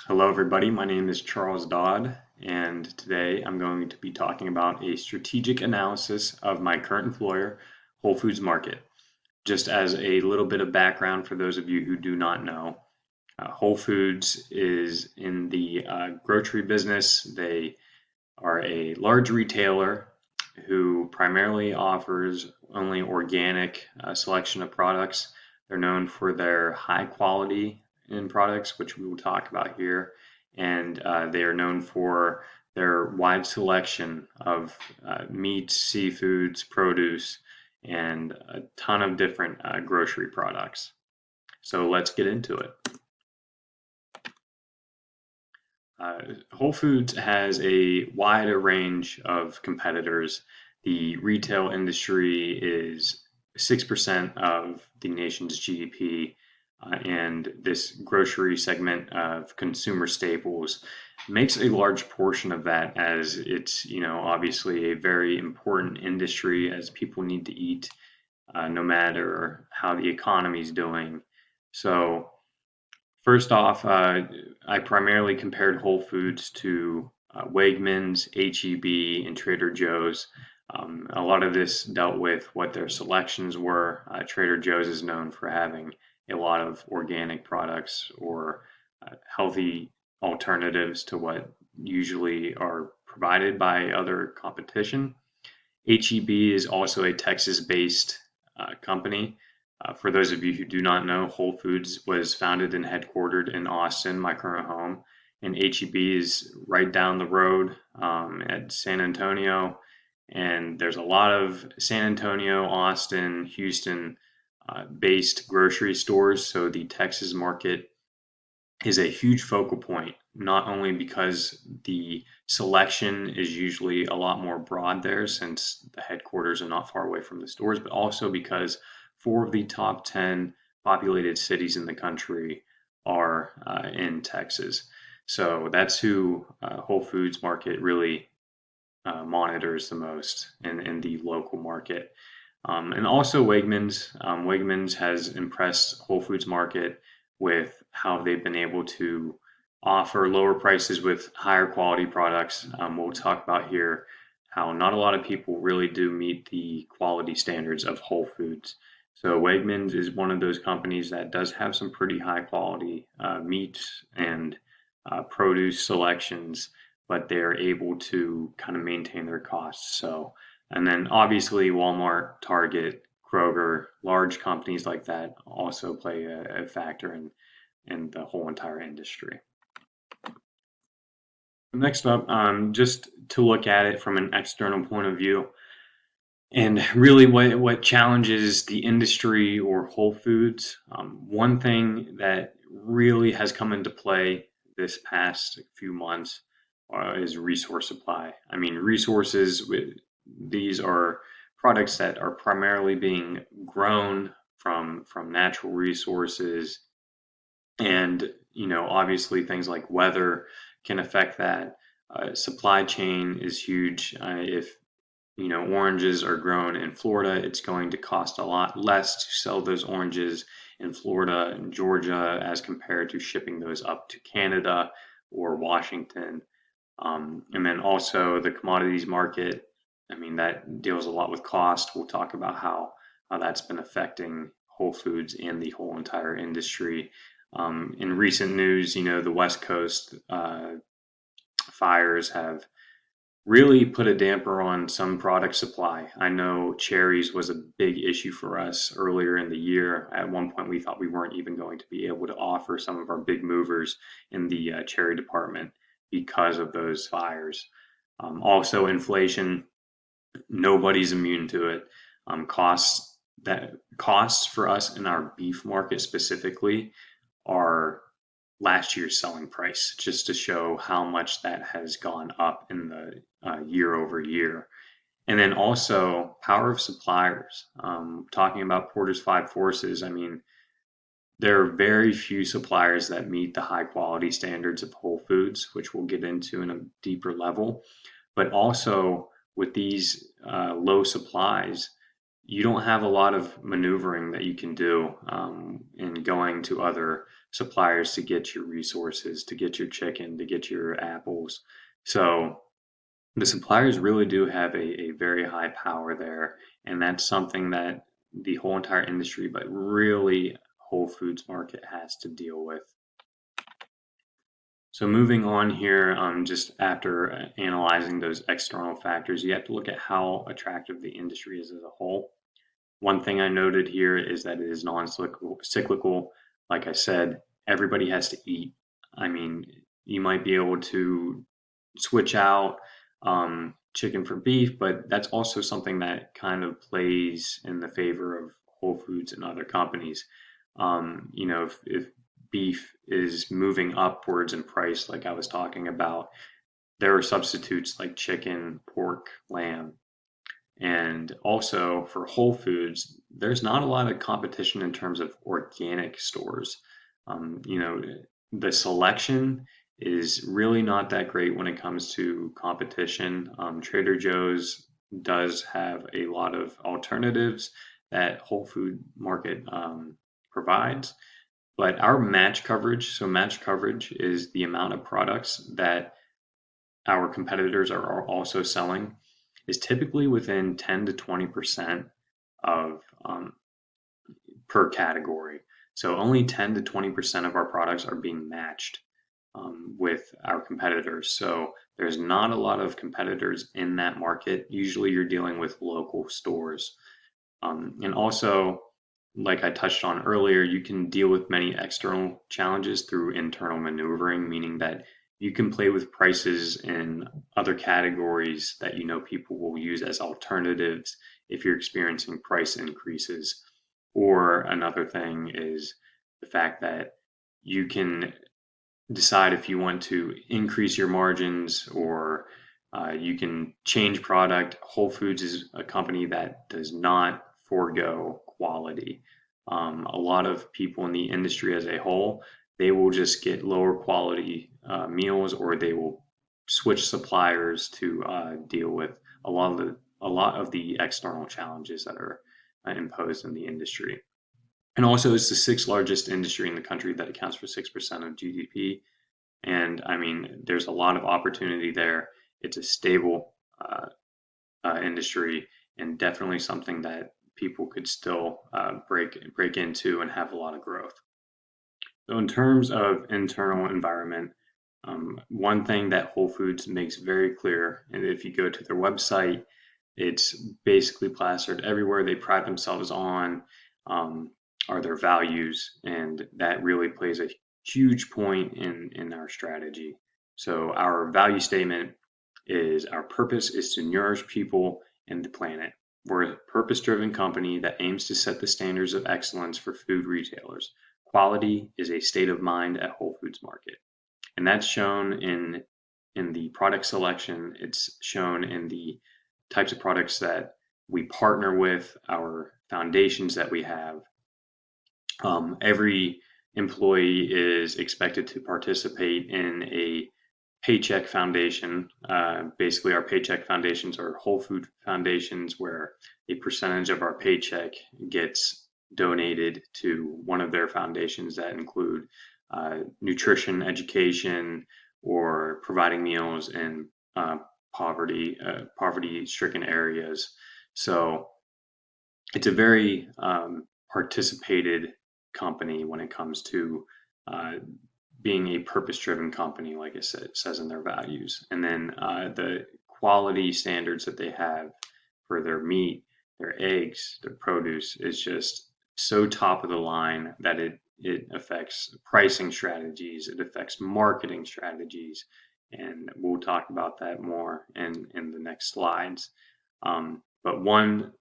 Hello, everybody. My name is Charles Dodd, and today I'm going to be talking about a strategic analysis of my current employer, Whole Foods Market. Just as a little bit of background for those of you who do not know, Whole Foods is in the grocery business. They are a large retailer who primarily offers only organic selection of products. They're known for their high quality in products, which we will talk about here, and they are known for their wide selection of meats, seafoods, produce, and a ton of different grocery products. So let's get into it. Whole Foods has a wider range of competitors. The retail industry is 6% of the nation's GDP, and this grocery segment of consumer staples makes a large portion of that, as it's, obviously a very important industry as people need to eat no matter how the economy is doing. So first off, I primarily compared Whole Foods to Wegmans, HEB, and Trader Joe's. A lot of this dealt with what their selections were. Trader Joe's is known for having a lot of organic products or healthy alternatives to what usually are provided by other competition. HEB is also a Texas-based company. For those of you who do not know, Whole Foods was founded and headquartered in Austin, my current home, and HEB is right down the road at San Antonio. And there's a lot of San Antonio, Austin, Houston based grocery stores. So the Texas market is a huge focal point, not only because the selection is usually a lot more broad there since the headquarters are not far away from the stores, but also because 4 of the top 10 populated cities in the country are in Texas. So that's who Whole Foods Market really monitors the most in the local market. And also Wegmans. Wegmans has impressed Whole Foods Market with how they've been able to offer lower prices with higher quality products. We'll talk about here how not a lot of people really do meet the quality standards of Whole Foods. So Wegmans is one of those companies that does have some pretty high quality meats and produce selections, but they're able to kind of maintain their costs. So, and then obviously Walmart, Target, Kroger, large companies like that also play a factor in the whole entire industry. Next up, just to look at it from an external point of view, and really what challenges the industry or Whole Foods. One thing that really has come into play this past few months is resource supply. I mean, resources, these are products that are primarily being grown from natural resources, and obviously things like weather can affect that. Supply chain is huge. If oranges are grown in Florida, it's going to cost a lot less to sell those oranges in Florida and Georgia as compared to shipping those up to Canada or Washington. And then also the commodities market, I mean, that deals a lot with cost. We'll talk about how that's been affecting Whole Foods and the whole entire industry. In recent news, the West Coast fires have really put a damper on some product supply. I know cherries was a big issue for us earlier in the year. At one point, we thought we weren't even going to be able to offer some of our big movers in the cherry department because of those fires. Also, inflation. Nobody's immune to it. Costs for us in our beef market specifically are last year's selling price, just to show how much that has gone up in the year over year. And then also power of suppliers. Talking about Porter's Five Forces, I mean, there are very few suppliers that meet the high quality standards of Whole Foods, which we'll get into in a deeper level. But also with these low supplies, you don't have a lot of maneuvering that you can do in going to other suppliers to get your resources, to get your chicken, to get your apples. So the suppliers really do have a very high power there, and that's something that the whole entire industry, but really Whole Foods market has to deal with. So moving on here, just after analyzing those external factors, you have to look at how attractive the industry is as a whole. One thing I noted here is that it is non-cyclical. Like I said, everybody has to eat. I mean, you might be able to switch out chicken for beef, but that's also something that kind of plays in the favor of Whole Foods and other companies. If beef is moving upwards in price, like I was talking about, there are substitutes like chicken, pork, lamb. And also for Whole Foods, there's not a lot of competition in terms of organic stores. Um, you know, the selection is really not that great when it comes to competition. Trader Joe's does have a lot of alternatives that Whole Food Market provides, but our match coverage, so match coverage is the amount of products that our competitors are also selling, is typically within 10 to 20% of per category. So only 10 to 20% of our products are being matched with our competitors. So there's not a lot of competitors in that market. Usually you're dealing with local stores. And also, like I touched on earlier, you can deal with many external challenges through internal maneuvering, meaning that you can play with prices in other categories that you know people will use as alternatives if you're experiencing price increases. Or another thing is the fact that you can decide if you want to increase your margins or you can change product. Whole Foods is a company that does not forego quality. A lot of people in the industry as a whole, they will just get lower quality meals, or they will switch suppliers to deal with a lot of the external challenges that are imposed in the industry. And also, it's the sixth largest industry in the country that accounts for 6% of GDP. And I mean, there's a lot of opportunity there. It's a stable industry, and definitely something that people could still break into and have a lot of growth. So in terms of internal environment, one thing that Whole Foods makes very clear, and if you go to their website, it's basically plastered everywhere. They pride themselves on are their values, and that really plays a huge point in our strategy. So our value statement is our purpose is to nourish people and the planet. We're a purpose-driven company that aims to set the standards of excellence for food retailers. Quality is a state of mind at Whole Foods Market, and that's shown in the product selection. It's shown in the types of products that we partner with, our foundations that we have. Every employee is expected to participate in a paycheck foundation. Basically, our paycheck foundations are whole food foundations where a percentage of our paycheck gets donated to one of their foundations that include nutrition education or providing meals in poverty-stricken areas. So it's a very participated company when it comes to being a purpose-driven company, like it says in their values. And then the quality standards that they have for their meat, their eggs, their produce is just so top of the line that it affects pricing strategies, it affects marketing strategies, and we'll talk about that more in the next slides. But one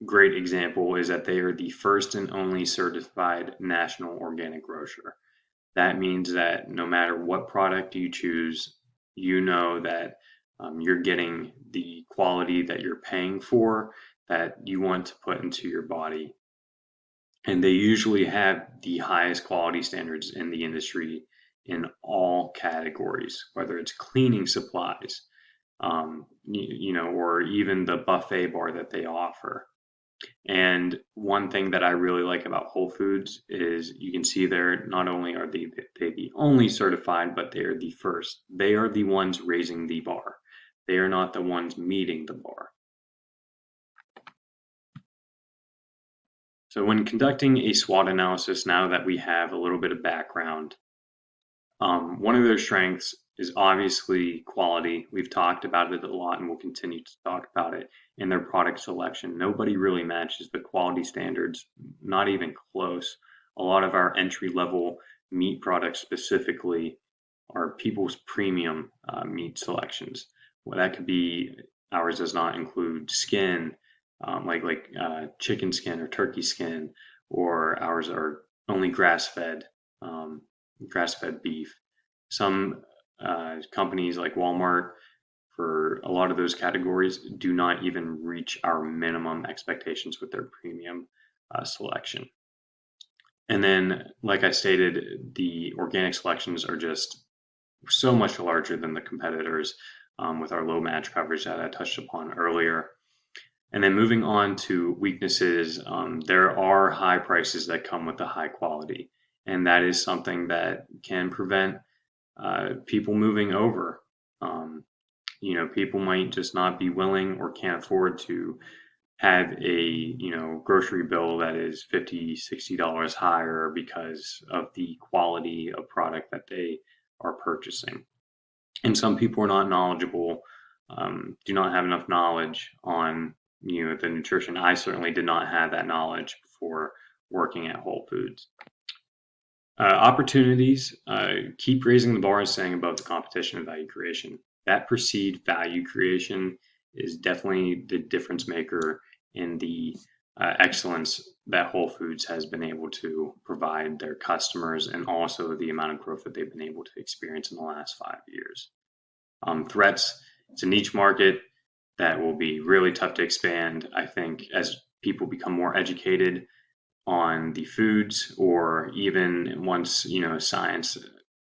great example is that they are the first and only certified national organic grocer. That means that no matter what product you choose, you know that you're getting the quality that you're paying for, that you want to put into your body. And they usually have the highest quality standards in the industry in all categories, whether it's cleaning supplies, or even the buffet bar that they offer. And one thing that I really like about Whole Foods is you can see there, not only are they the only certified, but they are the first. They are the ones raising the bar. They are not the ones meeting the bar. So when conducting a SWOT analysis, now that we have a little bit of background, one of their strengths is obviously quality. We've talked about it a lot and we'll continue to talk about it in their product selection. Nobody really matches the quality standards, not even close. A lot of our entry level meat products specifically are people's premium meat selections. Well, that could be, ours does not include skin, like chicken skin or turkey skin, or ours are only um, grass-fed beef. Some companies like Walmart, for a lot of those categories, do not even reach our minimum expectations with their premium selection. And then, like I stated, the organic selections are just so much larger than the competitors with our low match coverage that I touched upon earlier. And then moving on to weaknesses, there are high prices that come with the high quality. And that is something that can prevent people moving over. People might just not be willing or can't afford to have a grocery bill that is $50, $60 higher because of the quality of product that they are purchasing. And some people are not knowledgeable, do not have enough knowledge on the nutrition. I certainly did not have that knowledge before working at Whole Foods. Opportunities, keep raising the bar and staying above the competition and value creation. That perceived value creation is definitely the difference maker in the excellence that Whole Foods has been able to provide their customers, and also the amount of growth that they've been able to experience in the last 5 years. Threats, it's a niche market that will be really tough to expand, I think, as people become more educated on the foods, or even once science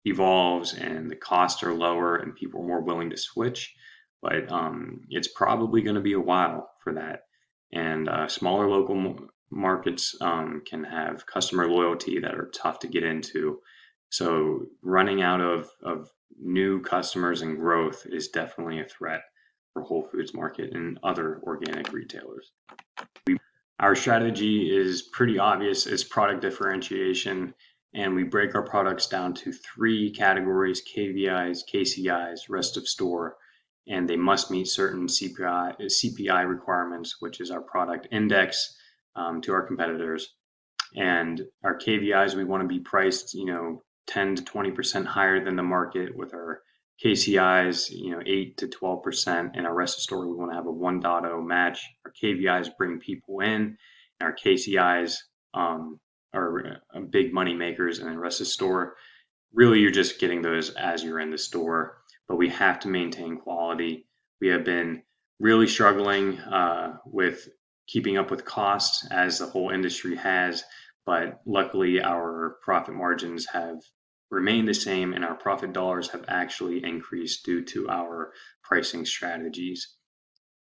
evolves and the costs are lower and people are more willing to switch. But it's probably going to be a while for that. And smaller local markets can have customer loyalty that are tough to get into. So running out of new customers and growth is definitely a threat for Whole Foods Market and other organic retailers. Our strategy is pretty obvious. It's product differentiation, and we break our products down to 3 categories: KVIs, KCIs, rest of store, and they must meet certain CPI requirements, which is our product index to our competitors. And our KVIs, we want to be priced 10 to 20% higher than the market. With our KCIs, 8 to 12%, and our rest of store, we want to have a 1.0 match. Our KVIs bring people in, and our KCIs are big money makers. And the rest of store, really, you're just getting those as you're in the store. But we have to maintain quality. We have been really struggling with keeping up with costs, as the whole industry has. But luckily, our profit margins have remained the same, and our profit dollars have actually increased due to our pricing strategies.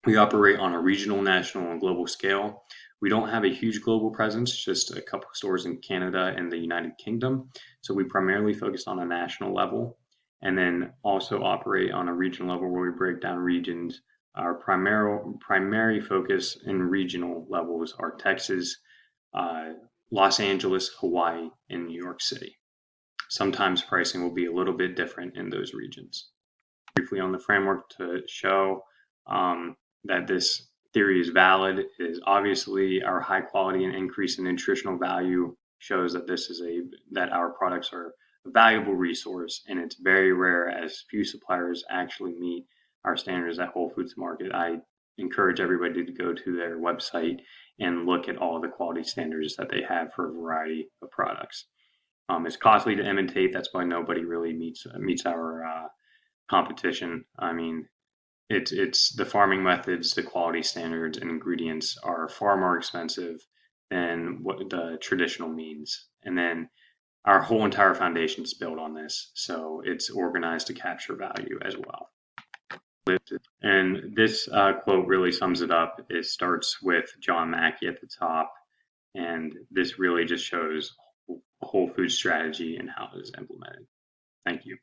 We operate on a regional, national, and global scale. We don't have a huge global presence, just a couple of stores in Canada and the United Kingdom. So we primarily focus on a national level, and then also operate on a regional level where we break down regions. Our primary focus in regional levels are Texas, Los Angeles, Hawaii, and New York City. Sometimes pricing will be a little bit different in those regions. Briefly on the framework to show that this theory is valid is obviously our high quality and increase in nutritional value shows that that our products are a valuable resource, and it's very rare, as few suppliers actually meet our standards at Whole Foods Market. I encourage everybody to go to their website and look at all the quality standards that they have for a variety of products. It's costly to imitate. That's why nobody really meets our competition. I mean, it's the farming methods, the quality standards, and ingredients are far more expensive than what the traditional means. And then our whole entire foundation is built on this, so it's organized to capture value as well. And this quote really sums it up. It starts with John Mackey at the top, and this really just shows whole food strategy and how it is implemented. Thank you.